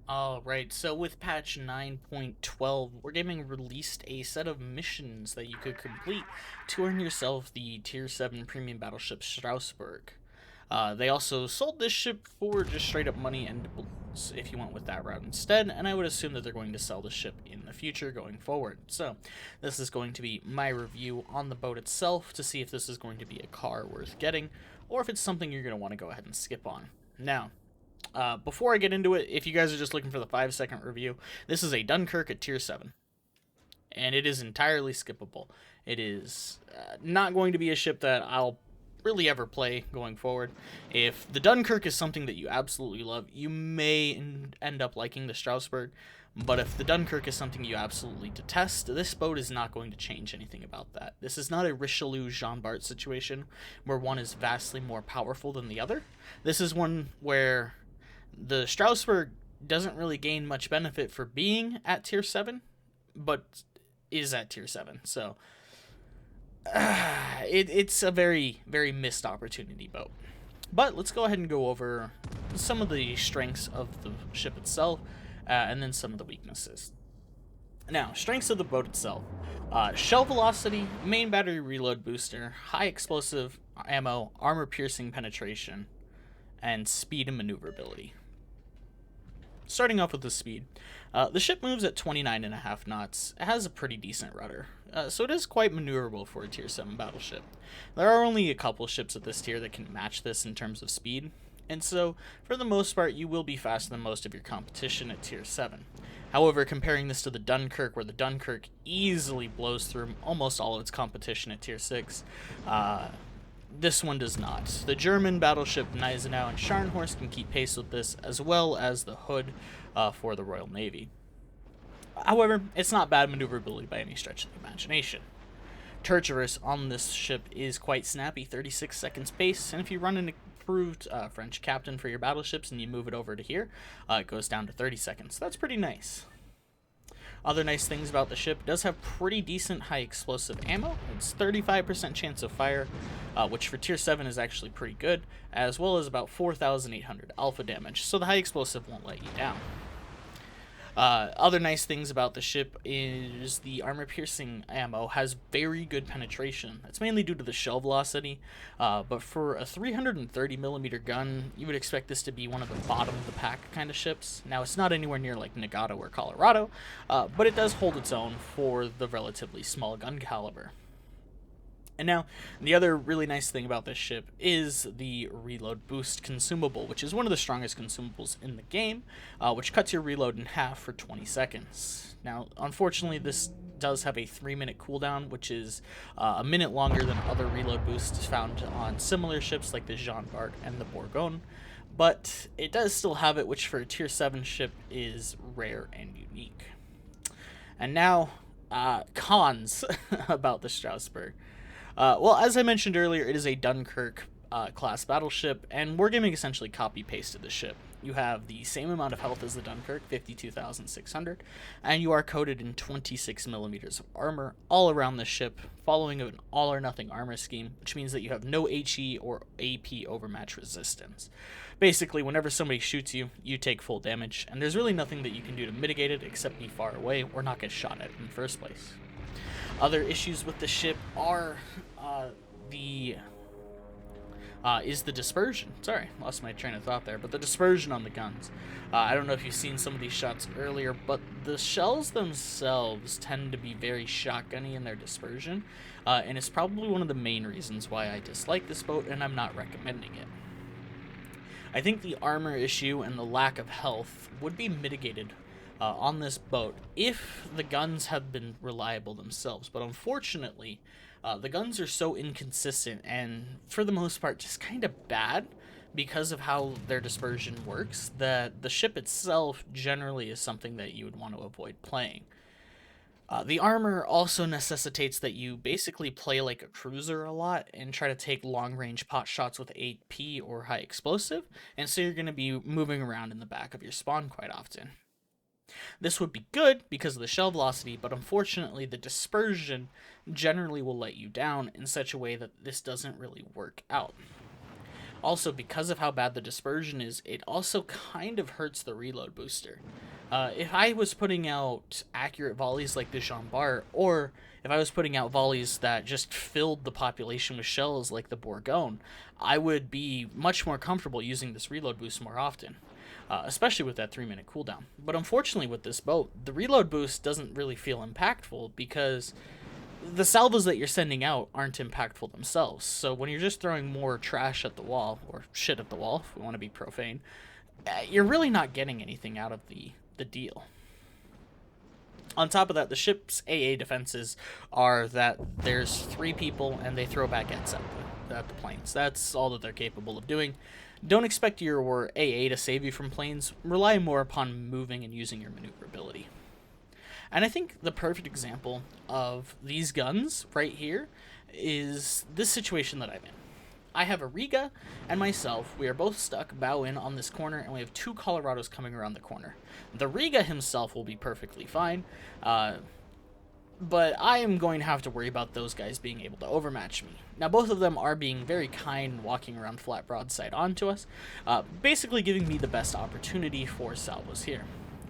Alright, so with patch 9.12, Wargaming released a set of missions that you could complete to earn yourself the Tier 7 premium battleship Strasbourg. They also sold this ship for just straight up money and balloons if you went with that route instead, and I would assume that they're going to sell the ship in the future going forward. So, this is going to be my review on the boat itself to see if this is going to be a car worth getting, or if it's something you're going to want to go ahead and skip on. Now, before I get into it, if you guys are just looking for the 5-second review, this is a Dunkirk at Tier 7, and it is entirely skippable. It is not going to be a ship that I'll really ever play going forward. If the Dunkirk is something that you absolutely love, you may end up liking the Strasbourg, but if the Dunkirk is something you absolutely detest, this boat is not going to change anything about that. This is not a Richelieu Jean Bart situation where one is vastly more powerful than the other. This is one where the Strasbourg doesn't really gain much benefit for being at Tier 7, but is at Tier 7. So it's a very, very missed opportunity boat. But let's go ahead and go over some of the strengths of the ship itself, and then some of the weaknesses. Now, strengths of the boat itself. Shell velocity, main battery reload booster, high explosive ammo, armor piercing penetration, and speed and maneuverability. Starting off with the speed, the ship moves at 29.5 knots. It has a pretty decent rudder, so it is quite maneuverable for a Tier 7 battleship. There are only a couple ships at this tier that can match this in terms of speed, and so, for the most part, you will be faster than most of your competition at Tier 7. However, comparing this to the Dunkirk, where the Dunkirk easily blows through almost all of its competition at Tier 6, this one does not. The German battleship Gneisenau and Scharnhorst can keep pace with this, as well as the Hood for the Royal Navy. However, it's not bad maneuverability by any stretch of the imagination. Turchiverse on this ship is quite snappy, 36 seconds pace, and if you run an approved French captain for your battleships and you move it over to here, it goes down to 30 seconds. That's pretty nice. Other nice things about the ship, it does have pretty decent high explosive ammo. It's 35% chance of fire, which for Tier 7 is actually pretty good, as well as about 4,800 alpha damage, so the high explosive won't let you down. Other nice things about the ship is the armor-piercing ammo has very good penetration. That's mainly due to the shell velocity, but for a 330mm gun, you would expect this to be one of the bottom-of-the-pack kind of ships. Now, it's not anywhere near like Nagato or Colorado, but it does hold its own for the relatively small gun caliber. And now, the other really nice thing about this ship is the reload boost consumable, which is one of the strongest consumables in the game, which cuts your reload in half for 20 seconds. Now, unfortunately, this does have a 3-minute cooldown, which is a minute longer than other reload boosts found on similar ships like the Jean Bart and the Bourgogne, but it does still have it, which for a Tier 7 ship is rare and unique. And now, cons about the Strasbourg. Well, as I mentioned earlier, it is a Dunkirk class battleship, and Wargaming essentially copy-pasted the ship. You have the same amount of health as the Dunkirk, 52,600, and you are coated in 26mm of armor all around the ship, following an all-or-nothing armor scheme, which means that you have no HE or AP overmatch resistance. Basically, whenever somebody shoots you, you take full damage, and there's really nothing that you can do to mitigate it except be far away or not get shot at in the first place. Other issues with the ship are the dispersion. Sorry, lost my train of thought there, but the dispersion on the guns. I don't know if you've seen some of these shots earlier, but the shells themselves tend to be very shotgunny in their dispersion, and it's probably one of the main reasons why I dislike this boat, and I'm not recommending it. I think the armor issue and the lack of health would be mitigated on this boat if the guns had been reliable themselves, but unfortunately the guns are so inconsistent and for the most part just kind of bad because of how their dispersion works that the ship itself generally is something that you would want to avoid playing. The armor also necessitates that you basically play like a cruiser a lot and try to take long-range pot shots with 8P or high explosive, and so you're going to be moving around in the back of your spawn quite often. This would be good because of the shell velocity, but unfortunately the dispersion generally will let you down in such a way that this doesn't really work out. Also, because of how bad the dispersion is, it also kind of hurts the reload booster. If I was putting out accurate volleys like the Jean Bart, or if I was putting out volleys that just filled the population with shells like the Bourgogne, I would be much more comfortable using this reload boost more often, especially with that 3-minute cooldown. But unfortunately with this boat, the reload boost doesn't really feel impactful because the salvos that you're sending out aren't impactful themselves. So when you're just throwing more trash at the wall, or shit at the wall, if we want to be profane, you're really not getting anything out of the deal. On top of that, the ship's AA defenses are that there's 3 people and they throw baguettes at the planes. That's all that they're capable of doing. Don't expect your AA to save you from planes. Rely more upon moving and using your maneuverability. And I think the perfect example of these guns right here is this situation that I'm in. I have a Riga and myself. We are both stuck bow in on this corner, and we have 2 Colorados coming around the corner. The Riga himself will be perfectly fine, but I am going to have to worry about those guys being able to overmatch me. Now, both of them are being very kind, walking around flat broadside onto us, basically giving me the best opportunity for salvos here.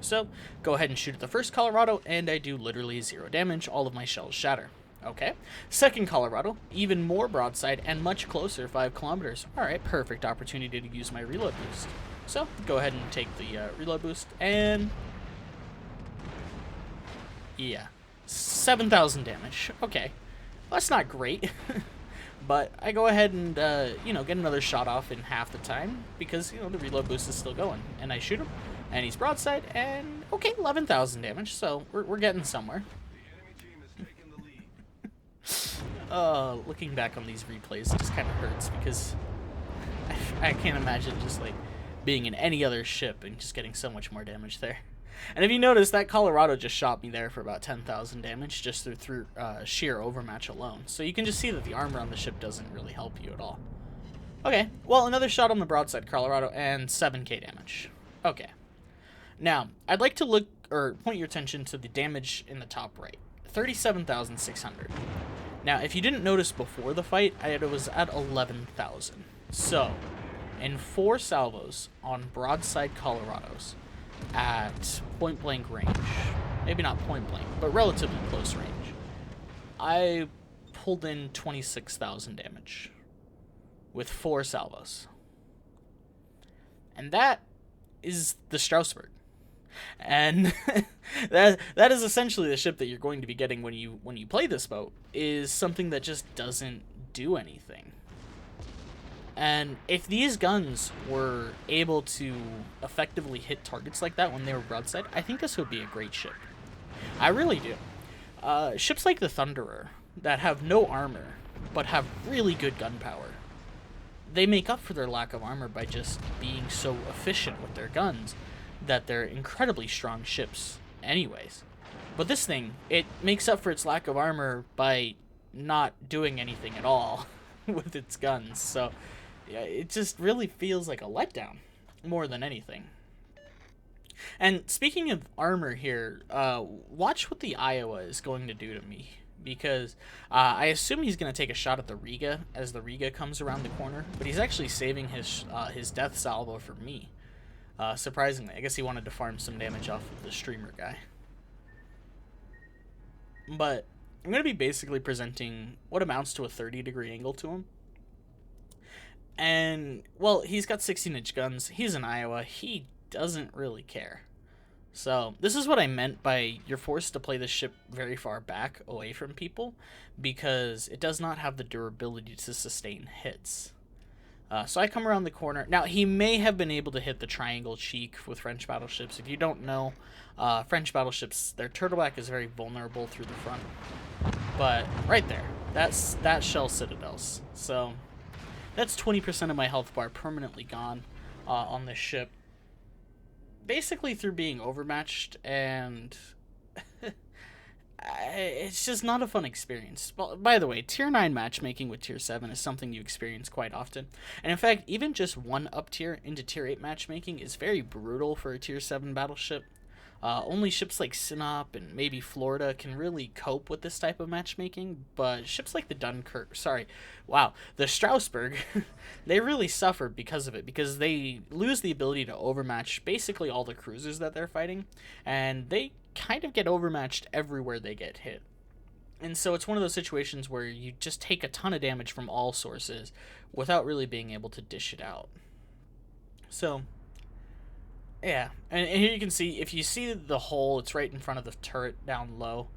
So, go ahead and shoot at the first Colorado, and I do literally 0 damage. All of my shells shatter. Okay. Second Colorado, even more broadside and much closer, 5 kilometers. Alright, perfect opportunity to use my reload boost. So, go ahead and take the reload boost, and yeah, 7,000 damage. Okay, well, that's not great, but I go ahead and, get another shot off in half the time, because, the reload boost is still going. And I shoot him, and he's broadside, and, okay, 11,000 damage, so we're getting somewhere. Looking back on these replays, it just kind of hurts, because I can't imagine just, being in any other ship and just getting so much more damage there. And if you notice, that Colorado just shot me there for about 10,000 damage just through sheer overmatch alone. So you can just see that the armor on the ship doesn't really help you at all. Okay, well, another shot on the broadside Colorado and 7k damage. Okay. Now, I'd like to point your attention to the damage in the top right. 37,600. Now, if you didn't notice before the fight, it was at 11,000. So, in 4 salvos on broadside Colorados at point-blank range, maybe not point-blank, but relatively close range, I pulled in 26,000 damage with 4 salvos. And that is the Strasbourg. And that is essentially the ship that you're going to be getting when you play this boat, is something that just doesn't do anything. And if these guns were able to effectively hit targets like that when they were broadside, I think this would be a great ship. I really do. Ships like the Thunderer that have no armor but have really good gunpowder, they make up for their lack of armor by just being so efficient with their guns that they're incredibly strong ships anyways. But this thing, it makes up for its lack of armor by not doing anything at all with its guns. So yeah, it just really feels like a letdown more than anything. And speaking of armor here, watch what the Iowa is going to do to me, because I assume he's going to take a shot at the Riga as the Riga comes around the corner, but he's actually saving his death salvo for me. Surprisingly, I guess he wanted to farm some damage off of the streamer guy. But I'm going to be basically presenting what amounts to a 30-degree angle to him. And, well, he's got 16-inch guns. He's in Iowa. He doesn't really care. So this is what I meant by you're forced to play this ship very far back away from people, because it does not have the durability to sustain hits. So I come around the corner. Now, he may have been able to hit the triangle cheek with French battleships. If you don't know, French battleships, their turtleback is very vulnerable through the front. But right there, that's shell citadels. So that's 20% of my health bar permanently gone on this ship. Basically through being overmatched, and it's just not a fun experience. Well, by the way, Tier 9 matchmaking with Tier 7 is something you experience quite often. And in fact, even just one up tier into Tier 8 matchmaking is very brutal for a Tier 7 battleship. Only ships like Sinop and maybe Florida can really cope with this type of matchmaking, but ships like the the Strasbourg, they really suffer because of it, because they lose the ability to overmatch basically all the cruisers that they're fighting, and they kind of get overmatched everywhere they get hit. And so it's one of those situations where you just take a ton of damage from all sources without really being able to dish it out. So, yeah. And here you can see, if you see the hole, it's right in front of the turret down low.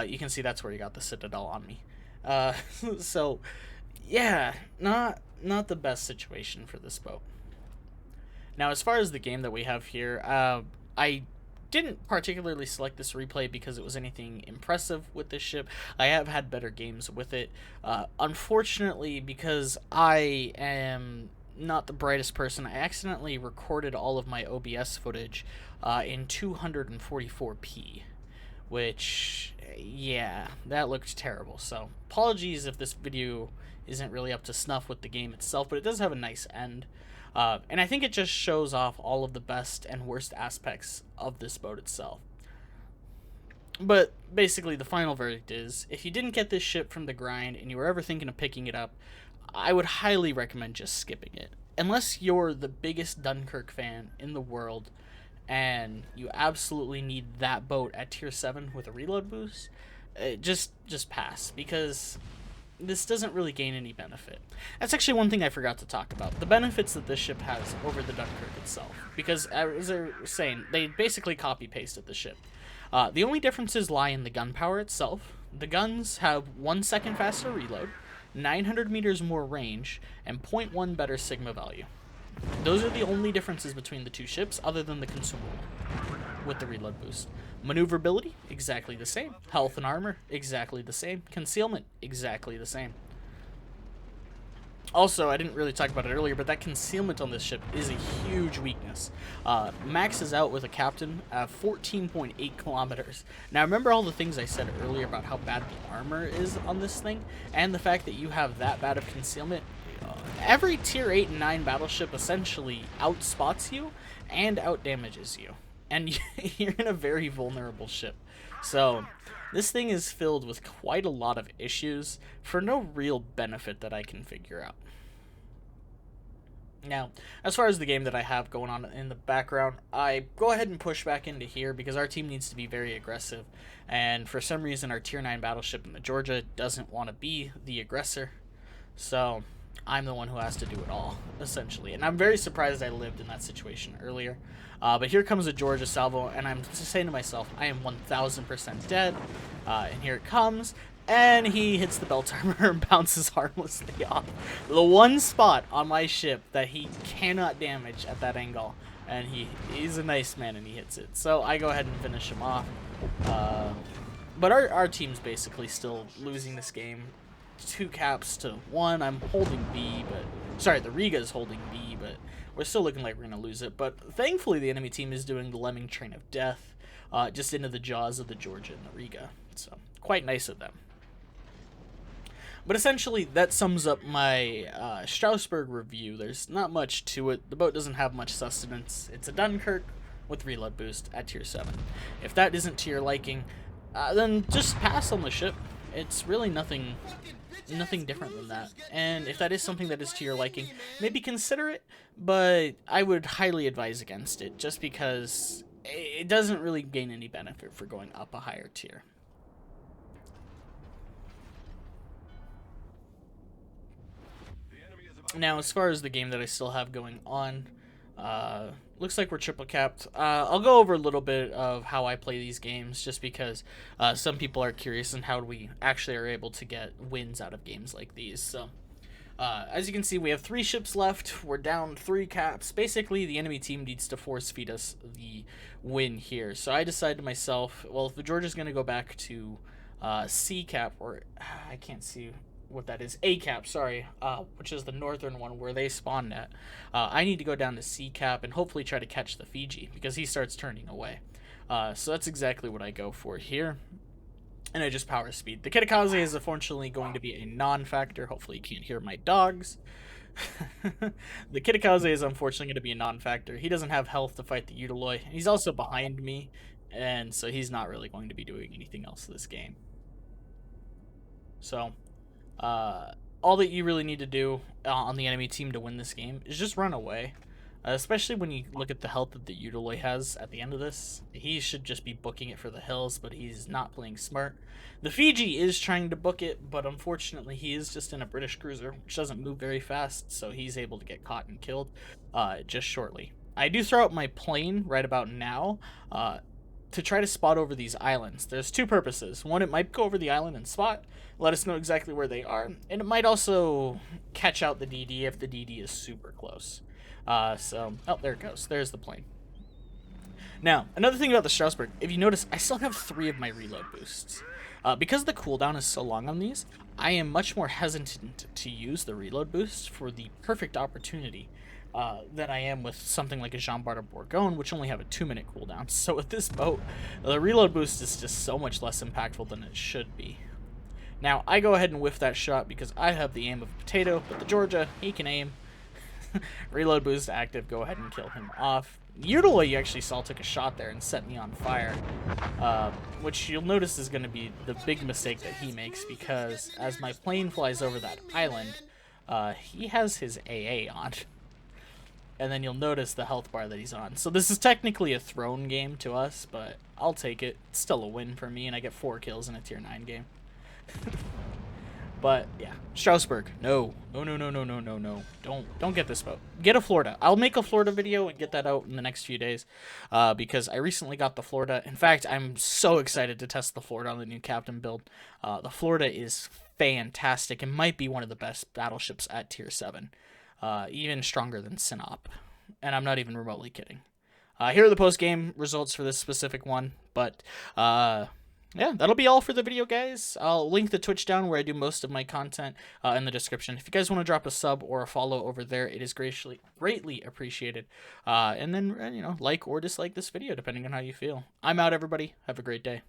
You can see that's where you got the Citadel on me. Uh, so, yeah, not the best situation for this boat. Now, as far as the game that we have here, I didn't particularly select this replay because it was anything impressive with this ship. I have had better games with it. Unfortunately, because I am not the brightest person, I accidentally recorded all of my OBS footage in 244p, which, yeah, that looked terrible. So apologies if this video isn't really up to snuff with the game itself, but it does have a nice end. And I think it just shows off all of the best and worst aspects of this boat itself. But basically, the final verdict is, if you didn't get this ship from the grind and you were ever thinking of picking it up, I would highly recommend just skipping it. Unless you're the biggest Dunkirk fan in the world and you absolutely need that boat at tier 7 with a reload boost, just pass, because this doesn't really gain any benefit. That's actually one thing I forgot to talk about. The benefits that this ship has over the Dunkirk itself. Because, as I was saying, they basically copy-pasted the ship. The only differences lie in the gun power itself. The guns have 1 second faster reload, 900 meters more range, and 0.1 better Sigma value. Those are the only differences between the two ships, other than the Consumable with the reload boost. Maneuverability, exactly the same. Health and armor, exactly the same. Concealment, exactly the same. Also, I didn't really talk about it earlier, but that concealment on this ship is a huge weakness. Max is out with a captain at 14.8 kilometers. Now, remember all the things I said earlier about how bad the armor is on this thing, and the fact that you have that bad of concealment? Every tier 8 and 9 battleship essentially outspots you and outdamages you. And you're in a very vulnerable ship. So, this thing is filled with quite a lot of issues for no real benefit that I can figure out. Now, as far as the game that I have going on in the background, I go ahead and push back into here because our team needs to be very aggressive. And for some reason, our tier 9 battleship in the Georgia doesn't want to be the aggressor. So, I'm the one who has to do it all, essentially. And I'm very surprised I lived in that situation earlier. But here comes a Georgia salvo, and I'm just saying to myself, I am 1000% dead. And here it comes, and he hits the belt armor and bounces harmlessly off. The one spot on my ship that he cannot damage at that angle. And he's a nice man, and he hits it. So I go ahead and finish him off. But our team's basically still losing this game. 2 caps to 1. I'm holding B, but... Sorry, the Riga's holding B, but we're still looking like we're going to lose it. But thankfully, the enemy team is doing the Lemming Train of Death just into the jaws of the Georgia and the Riga. So, quite nice of them. But essentially, that sums up my Strasbourg review. There's not much to it. The boat doesn't have much sustenance. It's a Dunkirk with reload boost at tier 7. If that isn't to your liking, then just pass on the ship. It's really nothing different than that. And if that is something that is to your liking, maybe consider it, but I would highly advise against it, just because it doesn't really gain any benefit for going up a higher tier. Now, as far as the game that I still have going on, looks like we're triple capped. I'll go over a little bit of how I play these games, just because some people are curious on how we actually are able to get wins out of games like these. So, as you can see, we have 3 ships left. We're down 3 caps. Basically, the enemy team needs to force feed us the win here. So I decided to myself, well, if the Georgia's going to go back to C cap, or I can't see what that is, A cap, sorry, which is the northern one where they spawned at. I need to go down to C cap and hopefully try to catch the Fiji, because he starts turning away. So that's exactly what I go for here. And I just power speed. The Kitakaze is unfortunately going to be a non-factor. Hopefully you can't hear my dogs. The Kitakaze is unfortunately going to be a non-factor. He doesn't have health to fight the Utiloi. He's also behind me. and so he's not really going to be doing anything else this game. So, all that you really need to do on the enemy team to win this game is just run away. Especially when you look at the health that the Udaloy has at the end of this. He should just be booking it for the hills, but he's not playing smart. The Fiji is trying to book it, but unfortunately he is just in a British cruiser, which doesn't move very fast, so he's able to get caught and killed just shortly. I do throw out my plane right about now to try to spot over these islands. There's two purposes. One, it might go over the island and spot, let us know exactly where they are, and it might also catch out the DD if the DD is super close. Oh, there it goes. There's the plane. Now, another thing about the Strasbourg, if you notice, I still have 3 of my reload boosts. Because the cooldown is so long on these, I am much more hesitant to use the reload boost for the perfect opportunity than I am with something like a Jean Bart or Bourgogne, which only have a 2-minute cooldown. So with this boat, the reload boost is just so much less impactful than it should be. Now, I go ahead and whiff that shot because I have the aim of a potato, but the Georgia, he can aim. Reload boost active, go ahead and kill him off. Udaloy, you actually saw, took a shot there and set me on fire, which you'll notice is going to be the big mistake that he makes, because as my plane flies over that island, he has his AA on. And then you'll notice the health bar that he's on. So this is technically a thrown game to us, but I'll take it. It's still a win for me, and I get 4 kills in a tier 9 game. But yeah, Strasbourg, no. Don't get this boat. Get a Florida. I'll make a Florida video and get that out in the next few days, because I recently got the Florida. In fact, I'm so excited to test the Florida on the new captain build. The Florida is fantastic and might be one of the best battleships at tier 7, even stronger than Sinop, and I'm not even remotely kidding. Here are the post-game results for this specific one, but yeah, that'll be all for the video, guys. I'll link the Twitch down where I do most of my content in the description. If you guys want to drop a sub or a follow over there, it is greatly appreciated. And then, like or dislike this video, depending on how you feel. I'm out, everybody. Have a great day.